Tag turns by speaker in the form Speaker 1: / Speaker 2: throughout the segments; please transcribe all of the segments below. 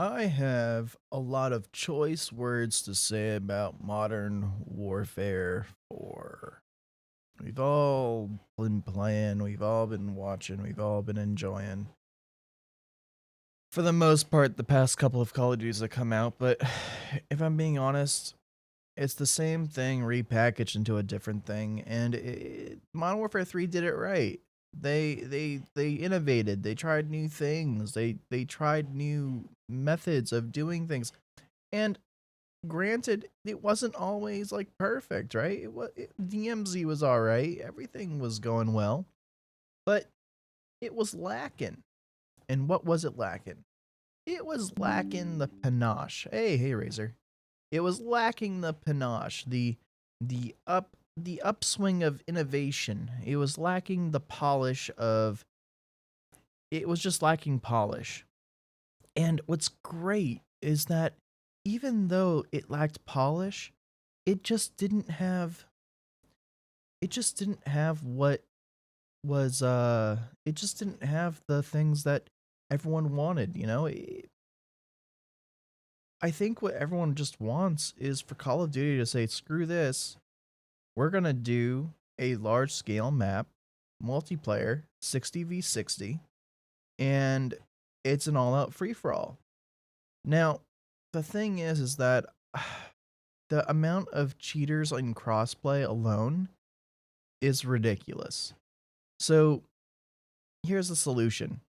Speaker 1: I have a lot of choice words to say about Modern Warfare 4. We've all been playing, we've all been watching, we've all been enjoying. For the most part, the past couple of Call of Duties that come out, but if I'm being honest, it's the same thing repackaged into a different thing, and Modern Warfare 3 did it right. They innovated. They tried new things. They tried new methods of doing things. And granted, it wasn't always like perfect, right? DMZ was all right. Everything was going well, but it was lacking. And what was it lacking? It was lacking the panache. Hey, Razor. It was lacking the panache, the upswing of innovation. It was lacking the polish of. It was just lacking polish. And what's great is that even though it lacked polish, it just didn't have. It just didn't have what was. It just didn't have the things that everyone wanted. I think what everyone just wants is for Call of Duty to say, screw this. We're going to do a large scale map, multiplayer, 60v60, and it's an all out free for all. Now, the thing is that the amount of cheaters in crossplay alone is ridiculous. So, here's the solution.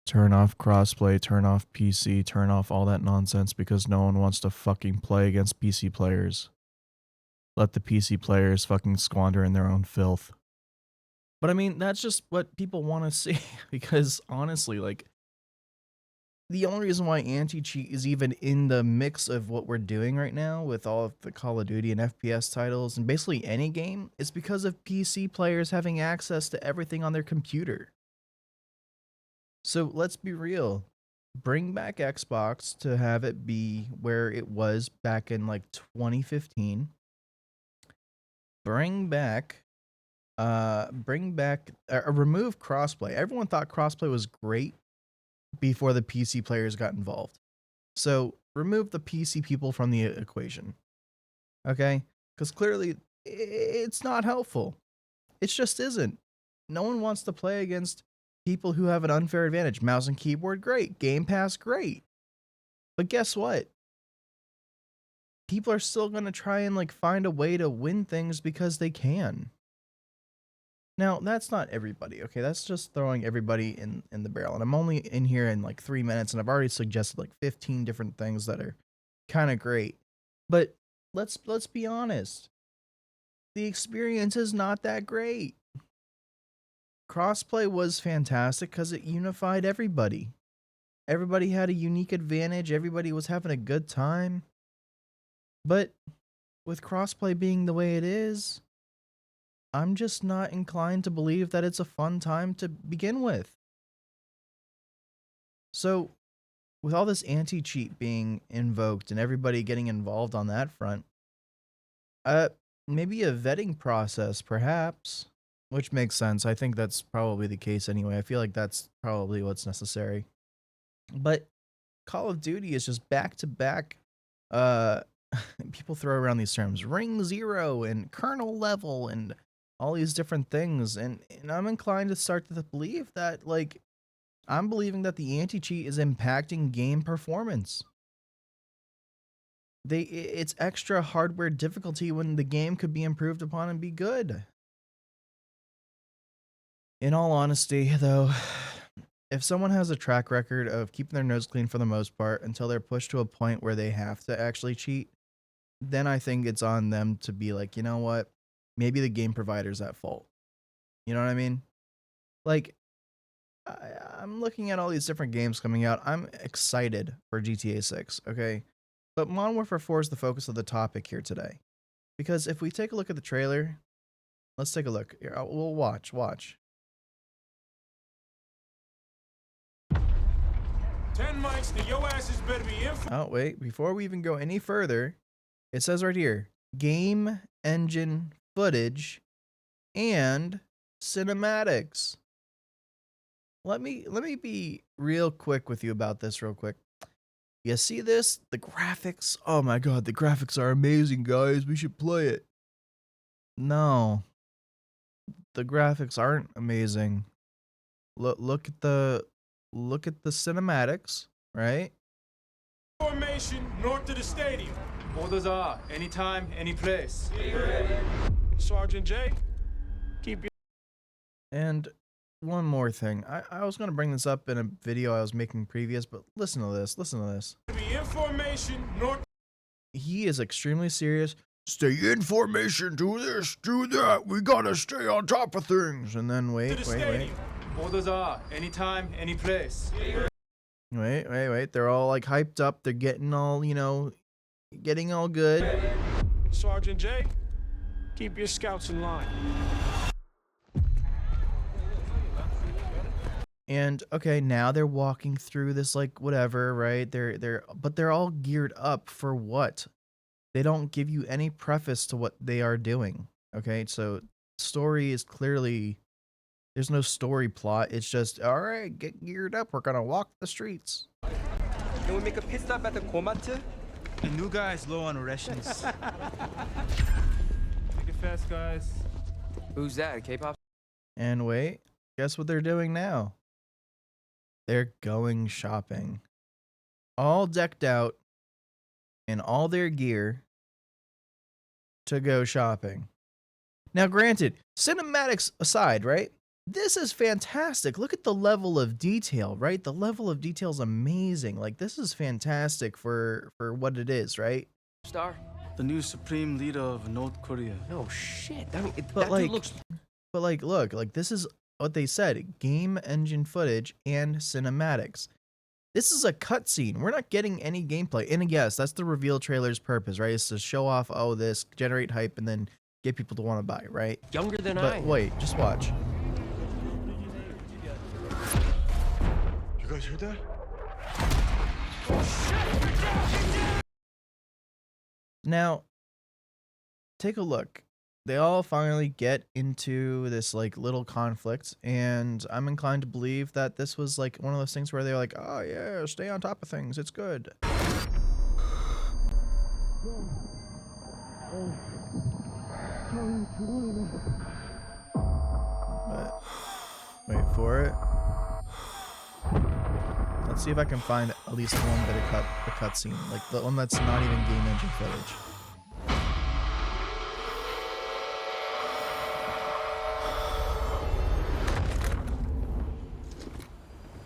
Speaker 1: Turn off crossplay, turn off PC, turn off all that nonsense because no one wants to fucking play against PC players. Let the PC players fucking squander in their own filth. But I mean, that's just what people want to see because honestly, like, the only reason why anti-cheat is even in the mix of what we're doing right now with all of the Call of Duty and FPS titles and basically any game is because of PC players having access to everything on their computer. So let's be real. Bring back Xbox to have it be where it was back in like 2015. Bring back remove crossplay. Everyone thought crossplay was great before the PC players got involved. So remove the PC people from the equation. Okay? Because clearly it's not helpful. It just isn't. No one wants to play against people who have an unfair advantage. Mouse and keyboard, great. Game Pass, great. But guess what? People are still going to try and like find a way to win things because they can. Now, that's not everybody, okay? That's just throwing everybody in the barrel. And I'm only in here in like 3 minutes, and I've already suggested like 15 different things that are kind of great. But let's be honest. The experience is not that great. Crossplay was fantastic because it unified everybody. Everybody had a unique advantage. Everybody was having a good time. But with crossplay being the way it is, I'm just not inclined to believe that it's a fun time to begin with. So, with all this anti cheat being invoked and everybody getting involved on that front, uh, maybe a vetting process, perhaps, which makes sense. I think that's probably the case anyway. I feel like that's probably what's necessary. But Call of Duty is just back to back. People throw around these terms, ring zero and kernel-level and all these different things, and I'm inclined to start to believe that, like, I'm believing that the anti-cheat is impacting game performance. It's extra hardware difficulty when the game could be improved upon and be good. In all honesty, though, if someone has a track record of keeping their nose clean for the most part until they're pushed to a point where they have to actually cheat, then I think it's on them to be like, you know what? Maybe the game provider's at fault. You know what I mean? Like, I'm looking at all these different games coming out. I'm excited for GTA 6, okay? But Modern Warfare 4 is the focus of the topic here today. Because if we take a look at the trailer, let's take a look. Here, we'll watch.
Speaker 2: 10 mics, and your asses better be in.
Speaker 1: Oh, wait. Before we even go any further, it says right here, game engine footage and cinematics. let me be real quick with you about this real quick. You see this? The graphics. Oh my god, the graphics are amazing, guys. We should play it. No. The graphics aren't amazing. Look at the cinematics, right?
Speaker 2: Formation north of the stadium.
Speaker 3: Orders are anytime, any place.
Speaker 2: Sergeant J, keep your
Speaker 1: And one more thing. I was gonna bring this up in a video I was making previous, but listen to this. Listen to this.
Speaker 2: be in formation north.
Speaker 1: He is extremely serious. Stay in formation, do this, do that. We gotta stay on top of things. And then wait.
Speaker 3: Orders are anytime, any place.
Speaker 1: Wait. They're all like hyped up. They're getting all, getting all good.
Speaker 2: Sergeant J, keep your scouts in line.
Speaker 1: And okay, now they're walking through this like whatever, right? But they're all geared up for what? They don't give you any preface to what they are doing. Okay, so story is clearly there's no story plot. It's just all right, get geared up. We're gonna walk the streets.
Speaker 4: Can we make a pit stop at the Komate?
Speaker 5: The new guy is low on rations.
Speaker 3: Make it fast, guys.
Speaker 4: Who's that? K-pop?
Speaker 1: And wait, guess what they're doing now? They're going shopping. All decked out in all their gear to go shopping. Now, granted, cinematics aside, right? This is fantastic. Look at the level of detail, right? The level of detail is amazing. Like, this is fantastic for what it is, right?
Speaker 4: Star?
Speaker 5: The new supreme leader of North Korea.
Speaker 4: No shit.
Speaker 1: But
Speaker 4: that
Speaker 1: like,
Speaker 4: dude looks...
Speaker 1: But like, look, like this is what they said, game engine footage and cinematics. This is a cutscene. We're not getting any gameplay. And yes, that's the reveal trailer's purpose, right? It's to show off, oh, this, generate hype, and then get people to want to buy, right?
Speaker 4: Younger than
Speaker 1: But wait, just watch.
Speaker 2: You guys heard that?
Speaker 1: Now, take a look. They all finally get into this like little conflict, and I'm inclined to believe that this was like one of those things where they're like, oh yeah, stay on top of things, it's good. But wait for it. Let's see if I can find at least one bit of the cutscene, like the one that's not even game engine footage.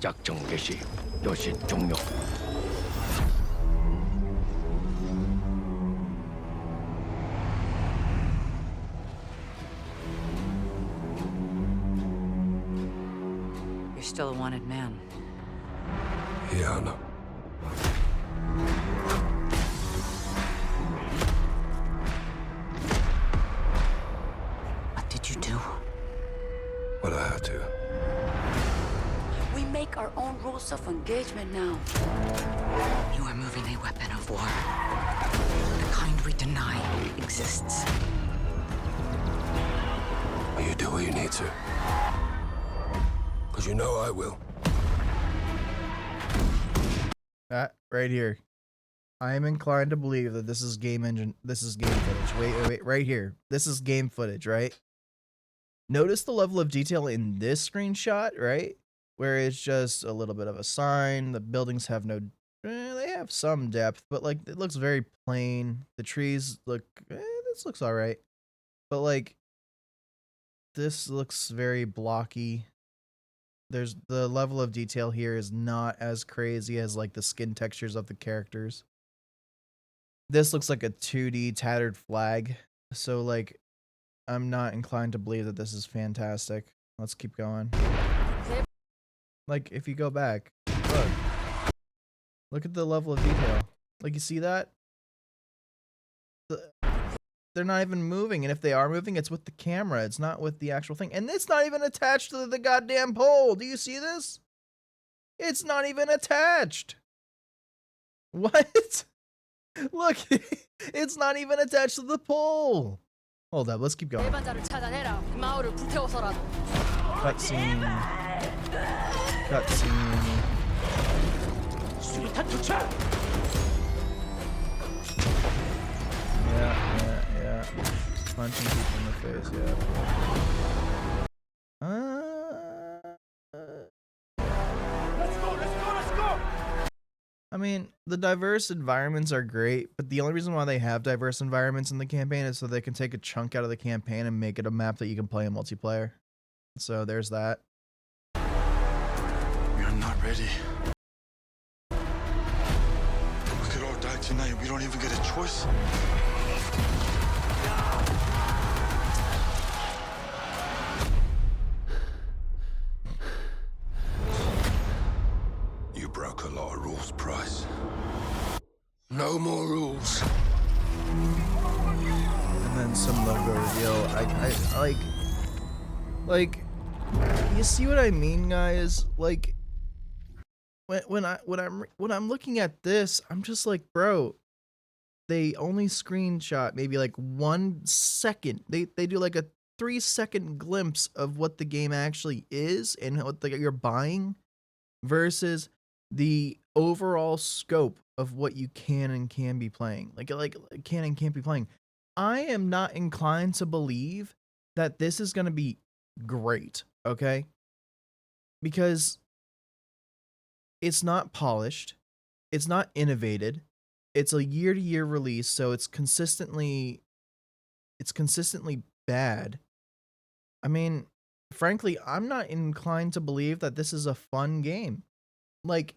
Speaker 4: 작전 개시. 여신 종료.
Speaker 6: You're still a wanted man.
Speaker 7: Yeah, I know.
Speaker 6: What did you do?
Speaker 7: What I had to.
Speaker 8: We make our own rules of engagement now.
Speaker 6: You are moving a weapon of war. The kind we deny exists.
Speaker 7: You do what you need to. Because you know I will.
Speaker 1: That right here. I am inclined to believe that this is game engine. This is game footage. Wait, right here. This is game footage, right? Notice the level of detail in this screenshot, right? Where it's just a little bit of a sign. The buildings have no, they have some depth, but like it looks very plain. The trees look, this looks all right. But like, this looks very blocky. There's the level of detail here is not as crazy as like the skin textures of the characters. This looks like a 2D tattered flag. So like, I'm not inclined to believe that this is fantastic. Let's keep going. Like, if you go back, look at the level of detail. Like, you see that? They're not even moving, and if they are moving, it's with the camera. It's not with the actual thing. And it's not even attached to the goddamn pole. Do you see this? It's not even attached. What? Look, it's not even attached to the pole. Hold up, let's keep going.
Speaker 8: 배반자를 찾아내라. 마을을 불태워서라도.
Speaker 1: Cutscene. cutscene. Yeah. Punching people in the face, yeah.
Speaker 2: Let's go!
Speaker 1: I mean, the diverse environments are great, but the only reason why they have diverse environments in the campaign is so they can take a chunk out of the campaign and make it a map that you can play in multiplayer. So there's that.
Speaker 5: We are not ready. We could all die tonight. We don't even get a choice.
Speaker 7: You broke a lot of rules, Price. No more rules.
Speaker 1: And then some logo reveal. I like, you see what I mean, guys? Like, when I'm looking at this, I'm just like, bro, they only screenshot maybe like 1 second. They do like a 3-second glimpse of what the game actually is and what you're buying versus the overall scope of what you can and can be playing. Like can and can't be playing. I am not inclined to believe that this is going to be great, okay? Because it's not polished, it's not innovated. It's a year-to-year release, so it's consistently bad. I mean, frankly, I'm not inclined to believe that this is a fun game. Like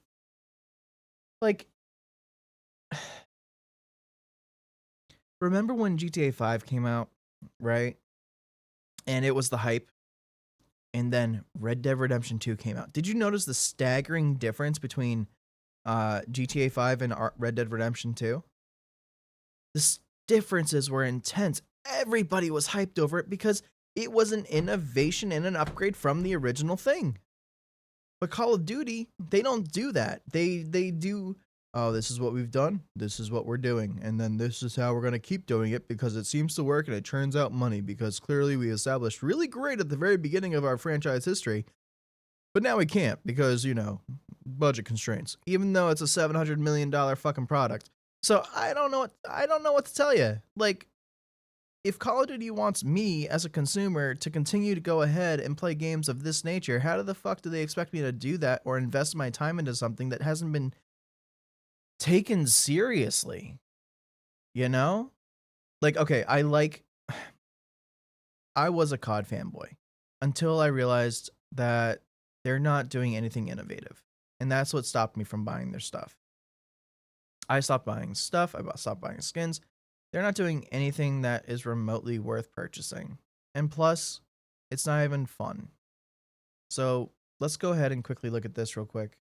Speaker 1: remember when GTA 5 came out, right? And it was the hype. And then Red Dead Redemption 2 came out. Did you notice the staggering difference between GTA 5 and Red Dead Redemption 2? The differences were intense. Everybody was hyped over it because it was an innovation and an upgrade from the original thing. But Call of Duty, they don't do that. They do, oh, this is what we've done, this is what we're doing, and then this is how we're going to keep doing it because it seems to work and it turns out money because clearly we established really great at the very beginning of our franchise history, but now we can't because, you know, budget constraints, even though it's a $700 million fucking product. So I don't know what to tell you. Like, if Call of Duty wants me as a consumer to continue to go ahead and play games of this nature, how the fuck do they expect me to do that or invest my time into something that hasn't been taken seriously? You know? Like, okay, I was a COD fanboy until I realized that they're not doing anything innovative. And that's what stopped me from buying their stuff. I stopped buying stuff, I stopped buying skins. They're not doing anything that is remotely worth purchasing. And plus, it's not even fun. So let's go ahead and quickly look at this real quick.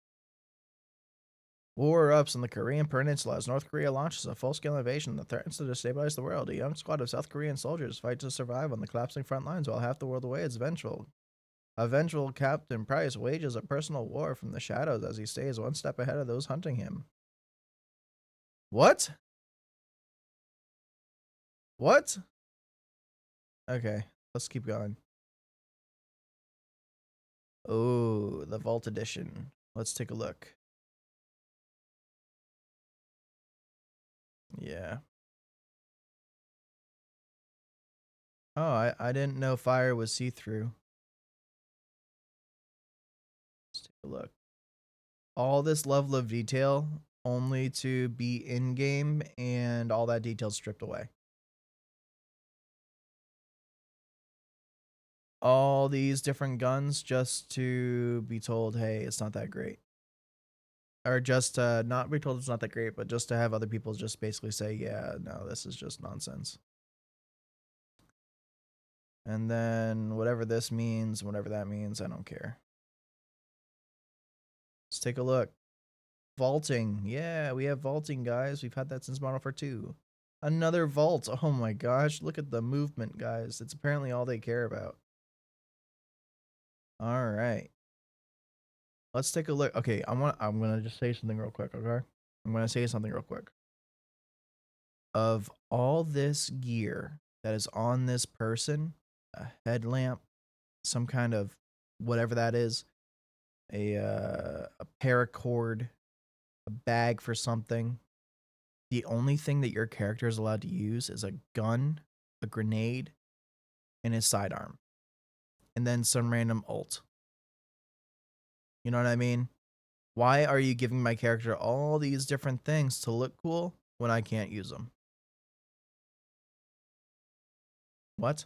Speaker 1: War erupts on the Korean Peninsula as North Korea launches a full-scale invasion that threatens to destabilize the world. A young squad of South Korean soldiers fight to survive on the collapsing front lines while half the world away is vengeful. A vengeful Captain Price wages a personal war from the shadows as he stays one step ahead of those hunting him. What? What? Okay, let's keep going. Oh, the Vault Edition. Let's take a look. Yeah. Oh, I didn't know fire was see-through. Let's take a look. All this level of detail only to be in-game and all that detail stripped away. All these different guns just to be told, hey, it's not that great. Or just to not be told it's not that great, but just to have other people just basically say, yeah, no, this is just nonsense. And then whatever this means, whatever that means, I don't care. Let's take a look. Vaulting. Yeah, we have vaulting, guys. We've had that since Modern Warfare 2. Another vault. Oh my gosh, look at the movement, guys. It's apparently all they care about. All right. Let's take a look. Okay, I'm gonna just say something real quick, okay? I'm gonna say something real quick. Of all this gear that is on this person, a headlamp, some kind of whatever that is, a paracord, a bag for something. The only thing that your character is allowed to use is a gun, a grenade, and his sidearm. And then some random ult. You know what I mean? Why are you giving my character all these different things to look cool when I can't use them? What?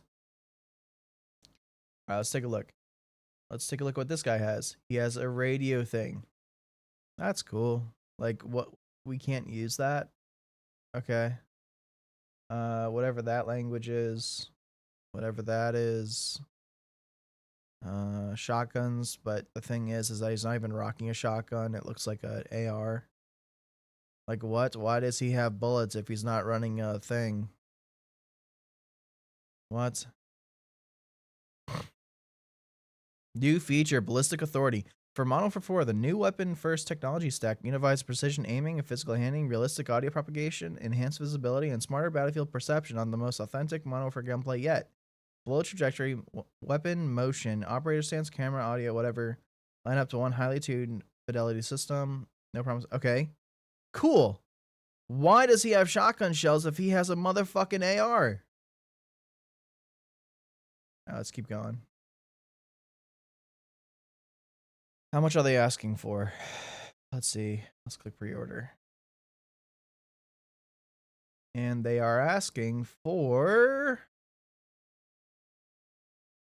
Speaker 1: All right, let's take a look. Let's take a look what this guy has. He has a radio thing. That's cool. Like, what? We can't use that? Okay. Whatever that language is. Whatever that is. Shotguns, but the thing is that he's not even rocking a shotgun. It looks like an AR. Like, what? Why does he have bullets if he's not running a thing? What? New feature, Ballistic Authority. For Modern Warfare 4, the new weapon-first technology stack unifies precision aiming and physical handling, realistic audio propagation, enhanced visibility, and smarter battlefield perception on the most authentic Modern Warfare gameplay yet. Blow trajectory, weapon motion, operator stance, camera, audio, whatever. Line up to one highly tuned fidelity system. No problems. Okay. Cool. Why does he have shotgun shells if he has a motherfucking AR? Now let's keep going. How much are they asking for? Let's see. Let's click pre-order. And they are asking for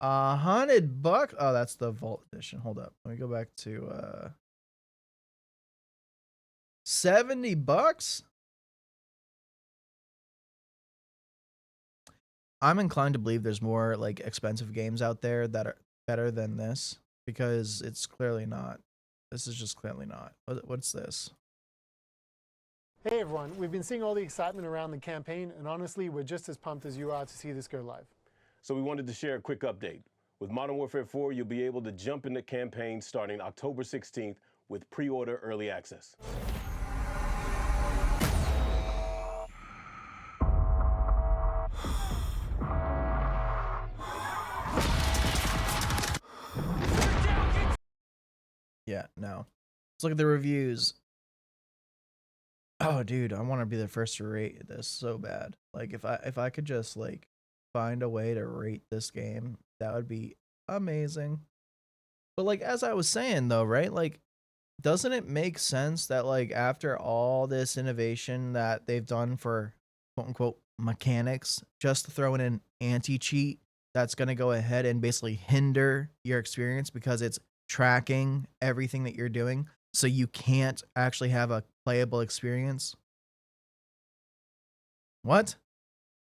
Speaker 1: $100. Oh, that's the Vault Edition. Hold up. Let me go back to $70. I'm inclined to believe there's more like expensive games out there that are better than this, because it's clearly not. This is just clearly not. What's this?
Speaker 9: Hey everyone, we've been seeing all the excitement around the campaign, and honestly, we're just as pumped as you are to see this go live.
Speaker 10: So we wanted to share a quick update. With Modern Warfare 4, you'll be able to jump in the campaign starting October 16th with pre-order early access.
Speaker 1: Yeah, no. Let's look at the reviews. Oh, dude, I want to be the first to rate this so bad. Like, if I could just like find a way to rate this game, that would be amazing. But like, as I was saying though, right? Like, doesn't it make sense that like after all this innovation that they've done for quote unquote mechanics, just to throw in an anti-cheat that's going to go ahead and basically hinder your experience because it's tracking everything that you're doing, so you can't actually have a playable experience? What?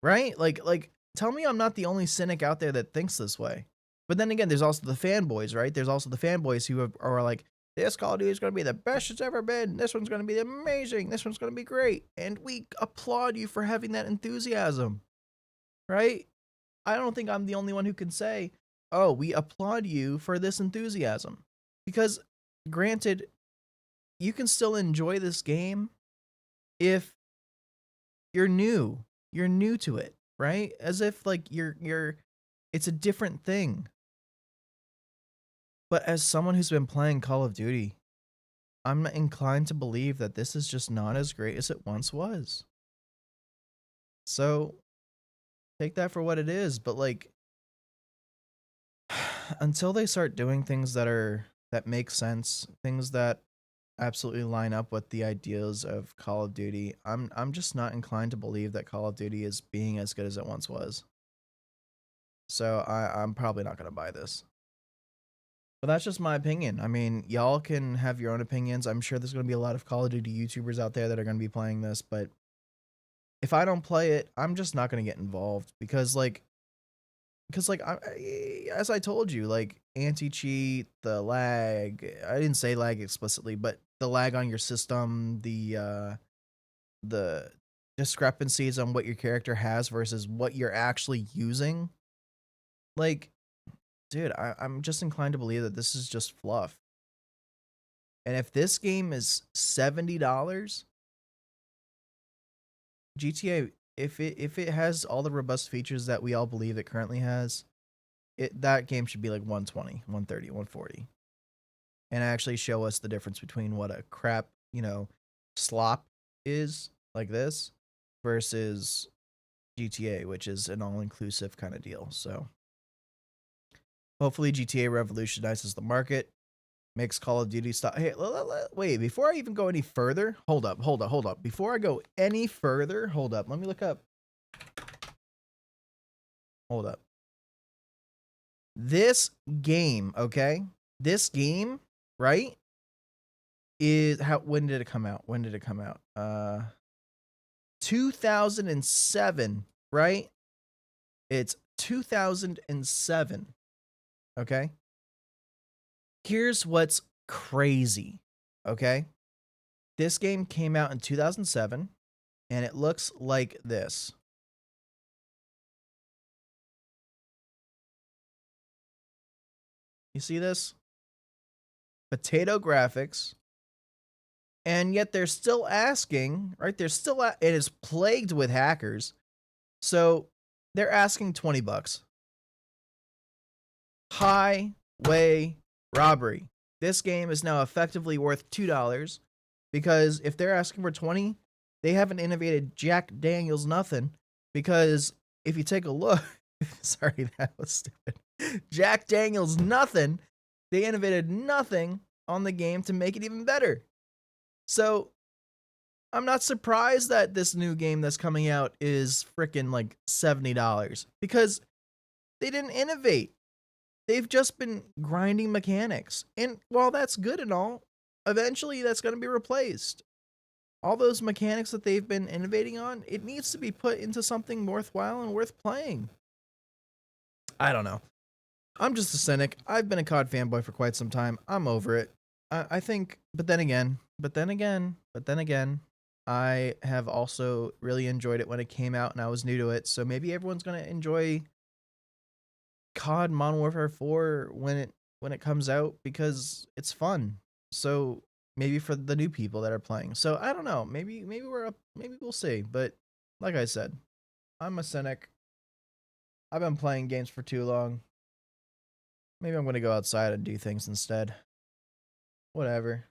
Speaker 1: Right? Like tell me I'm not the only cynic out there that thinks this way. But then again, there's also the fanboys, right? There's also the fanboys who are like, this Call of Duty is going to be the best it's ever been. This one's going to be amazing. This one's going to be great. And we applaud you for having that enthusiasm, right? I don't think I'm the only one who can say, oh, we applaud you for this enthusiasm. Because granted, you can still enjoy this game if you're new. You're new to it, right? As if like it's a different thing. But as someone who's been playing Call of Duty, I'm inclined to believe that this is just not as great as it once was. So take that for what it is, but like until they start doing things that make sense, things that absolutely line up with the ideas of Call of Duty, I'm just not inclined to believe that Call of Duty is being as good as it once was. So I'm probably not going to buy this. But that's just my opinion. I mean, y'all can have your own opinions. I'm sure there's going to be a lot of Call of Duty YouTubers out there that are going to be playing this, but if I don't play it, I'm just not going to get involved because as I told you, like anti-cheat, the lag, I didn't say lag explicitly, but the lag on your system, the discrepancies on what your character has versus what you're actually using. Like, dude, I'm just inclined to believe that this is just fluff. And if this game is $70, GTA, if it has all the robust features that we all believe it currently has, that game should be like 120, 130, 140. and actually show us the difference between what a crap, slop is like this versus GTA, which is an all-inclusive kind of deal. So hopefully GTA revolutionizes the market, makes Call of Duty stop. Hey, wait, before I even go any further, hold up. Before I go any further, hold up. Let me look up. Hold up. This game, okay? This game, right? When did it come out? 2007, right? It's 2007. Okay? Here's what's crazy, okay? This game came out in 2007 and it looks like this. You see this? Potato graphics. And yet they're still asking, right? It is plagued with hackers. So they're asking $20. Highway robbery. This game is now effectively worth $2 because if they're asking for 20, they haven't innovated Jack Daniels nothing. Because if you take a look, sorry, that was stupid. Jack Daniels nothing. They innovated nothing on the game to make it even better. So I'm not surprised that this new game that's coming out is freaking like $70 because they didn't innovate. They've just been grinding mechanics. And while that's good and all, eventually that's going to be replaced. All those mechanics that they've been innovating on, it needs to be put into something worthwhile and worth playing. I don't know. I'm just a cynic. I've been a COD fanboy for quite some time. I'm over it. I think, but then again, I have also really enjoyed it when it came out and I was new to it. So maybe everyone's going to enjoy COD Modern Warfare 4 when it comes out because it's fun. So maybe for the new people that are playing. So I don't know. Maybe we're up. Maybe we'll see. But like I said, I'm a cynic. I've been playing games for too long. Maybe I'm going to go outside and do things instead. Whatever.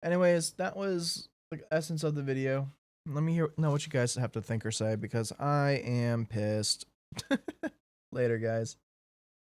Speaker 1: Anyways, that was the essence of the video. Let me know what you guys have to think or say because I am pissed. Later, guys.